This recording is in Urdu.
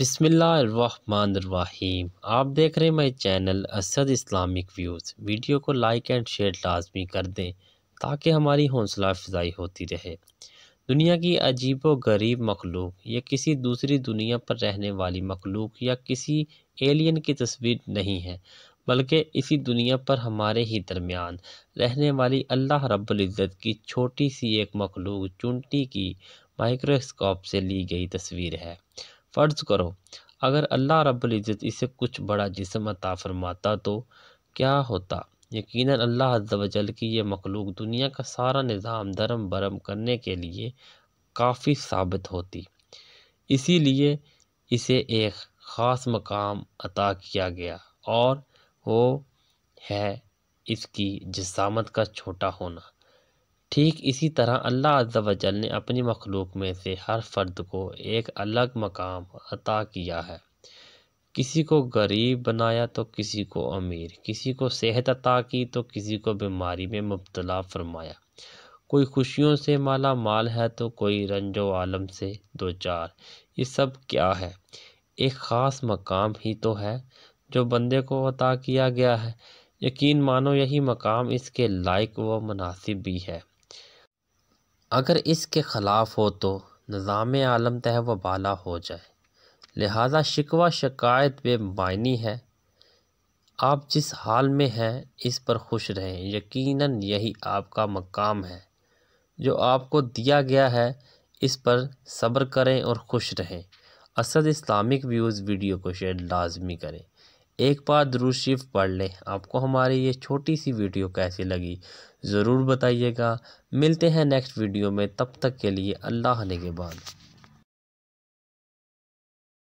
بسم اللہ الرحمن الرحیم۔ آپ دیکھ رہے ہیں میرے channel Asad Islamic views. Video کو لائک اینڈ شیئر لازمی کر دیں تاکہ ہماری حوصلہ افزائی ہوتی رہے۔ دنیا کی عجیب و غریب مخلوق یا کسی دوسری دنیا پر رہنے والی مخلوق یا کسی ایلین کی تصویر نہیں ہے، بلکہ اسی دنیا پر ہمارے ہی درمیان رہنے والی اللہ رب العزت کی چھوٹی سی ایک مخلوق چونٹی کی مائکروسکوپ سے لی گئی تصویر ہے۔ فرض کرو اگر اللہ رب العزت اسے کچھ بڑا جسم عطا فرماتا تو کیا ہوتا؟ یقیناً اللہ عز و جل کی یہ مخلوق دنیا کا سارا نظام درم برم کرنے کے لیے کافی ثابت ہوتی۔ اسی لیے اسے ایک خاص مقام عطا کیا گیا اور وہ ہے اس کی جسامت کا چھوٹا ہونا۔ ٹھیک اسی طرح اللہ عز و جل نے اپنی مخلوق میں سے ہر فرد کو ایک الگ مقام عطا کیا ہے۔ کسی کو غریب بنایا تو کسی کو امیر، کسی کو صحت عطا کی تو کسی کو بیماری میں مبتلا فرمایا، کوئی خوشیوں سے مالا مال ہے تو کوئی رنج و عالم سے دوچار۔ یہ سب کیا ہے؟ ایک خاص مقام ہی تو ہے جو بندے کو عطا کیا گیا ہے۔ یقین مانو یہی مقام اس کے لائق و مناسب بھی ہے۔ اگر اس کے خلاف ہو تو نظام عالم تہ و بالا ہو جائے۔ لہذا شکوہ شکایت بے معنی ہے۔ آپ جس حال میں ہیں اس پر خوش رہیں، یقیناً یہی آپ کا مقام ہے جو آپ کو دیا گیا ہے۔ اس پر صبر کریں اور خوش رہیں۔ اسد اسلامک ویوز ویڈیو کو شیئر لازمی کریں۔ ایک بار درود شریف پڑھ لیں۔ آپ کو ہماری یہ چھوٹی سی ویڈیو کیسی لگی ضرور بتائیے گا۔ ملتے ہیں نیکسٹ ویڈیو میں، تب تک کے لیے اللہ نگہبان۔